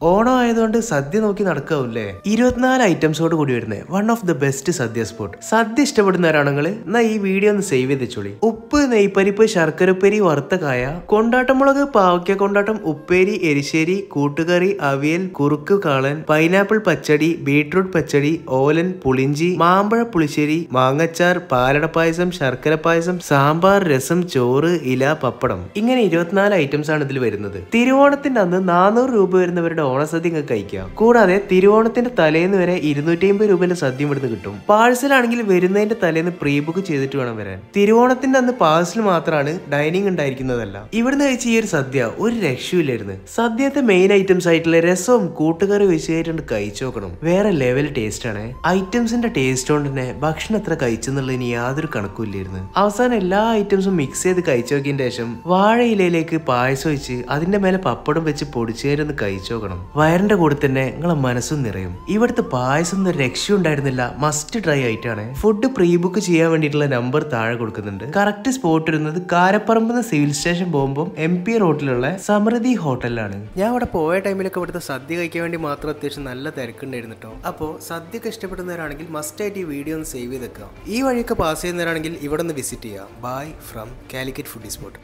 ഓണം ആയതുകൊണ്ട് സദ്യ നോക്കി നടക്കാവൂല്ലേ? 24 ഐറ്റംസോട് കൂടി വരുന്നത് one of the best sadya spot. Sadya ഇഷ്ടപ്പെടുന്നവരാണെങ്കിൽ എന്നാ ഈ വീഡിയോ ഒന്ന് സേവ് ചെയ്ത് വെച്ചോളി. ഉപ്പ്, നെയ്പരിപ്പ്, ശർക്കരപ്പേരി, വറുത്ത കായ, കൊണ്ടാട്ടമുളക്, പാവയ്ക്ക കൊണ്ടാട്ടം, ഉപ്പേരി, എരിശ്ശേരി, കൂട്ടുകറി, അവിയൽ, കുറുക്ക് കാളൻ, പൈനാപ്പിൾ പച്ചടി, ബീട്രൂട്ട് പച്ചടി, ഓലൻ, പുളിഞ്ചി, മാമ്പഴ പുളിശ്ശേരി, മാങ്ങച്ചാർ, പാലട പായസം, ശർക്കര പായസം, സാമ്പാർ, രസം, ചോറ്, ഇല, പപ്പടം. ഇങ്ങനെ 24 ഐറ്റംസ് ആണ് ഇതിൽ വരുന്നത്. തിരുവോണത്തിന്റെ അന്ന് 400 രൂപ വരുന്നവരുടെ ഓണസദ്യ കഴിക്കാം. കൂടാതെ തിരുവോണത്തിന്റെ തലേന്ന് വരെ 250 രൂപയുടെ സദ്യ ഇവിടുന്ന് കിട്ടും. പാഴ്സൽ ആണെങ്കിൽ വരുന്നതിന്റെ തലേന്ന് പ്രീ ബുക്ക് ചെയ്തിട്ട് വേണം വരാൻ. തിരുവോണത്തിന്റെ അന്ന് പാഴ്സൽ മാത്രമാണ്, ഡൈനിങ് ഉണ്ടായിരിക്കുന്നതല്ല. ഇവിടുന്ന് കഴിച്ച ഈ ഒരു സദ്യ ഒരു രക്ഷയില്ലായിരുന്നു. സദ്യത്തെ മെയിൻ ഐറ്റംസ് ആയിട്ടുള്ള രസവും കൂട്ടുകറി വെച്ചായിട്ടുണ്ട് കഴിച്ചു നോക്കണം. വേറെ ലെവൽ ടേസ്റ്റ് ആണ്. ഐറ്റംസിന്റെ ടേസ്റ്റ് കൊണ്ട് തന്നെ ഭക്ഷണം എത്ര കഴിച്ചെന്നുള്ളതിന് യാതൊരു കണക്കുമില്ലായിരുന്നു. അവസാനം എല്ലാ ഐറ്റംസും മിക്സ് ചെയ്ത് കഴിച്ചു നോക്കിയതിന് ശേഷം വാഴയിലയിലേക്ക് പായസം ഒഴിച്ച് അതിന്റെ മേലെ പപ്പടം വെച്ച് പൊടിച്ചേരൊന്ന് കഴിച്ചു നോക്കണം. വയറിന്റെ കൂടെ തന്നെ നിങ്ങളെ മനസ്സും നിറയും. ഇവിടുത്തെ പായസം ഒന്നും രക്ഷയുണ്ടായിരുന്നില്ല. മസ്റ്റ് ട്രൈ ആയിട്ടാണ്. ഫുഡ് പ്രീ ബുക്ക് ചെയ്യാൻ വേണ്ടിയിട്ടുള്ള നമ്പർ താഴെ കൊടുക്കുന്നുണ്ട്. കറക്റ്റ് സ്പോട്ട് ഇരുന്നത് കാരപ്പറമ്പ് സിവിൽ സ്റ്റേഷൻ പോകുമ്പോൾ MP റോഡിലുള്ള സമൃദ്ധി ഹോട്ടലിലാണ്. ഞാൻ അവിടെ പോയ ടൈമിലൊക്കെ ഇവിടുത്തെ സദ്യ കഴിക്കാൻ വേണ്ടി മാത്രം അത്യാവശ്യം നല്ല തിരക്കുണ്ടായിരുന്നു കേട്ടോ. അപ്പോൾ സദ്യയൊക്കെ ഇഷ്ടപ്പെടുന്നവരാണെങ്കിൽ മസ്റ്റ് ആയിട്ട് ഈ വീഡിയോ ഒന്ന് സേവ് ചെയ്ത് വെക്കാം. ഈ വഴിയൊക്കെ പാസ് ചെയ്യുന്നവരാണെങ്കിൽ ഇവിടെ ഒന്ന് വിസിറ്റ് ചെയ്യാം. Bye from Calicut foodie spot.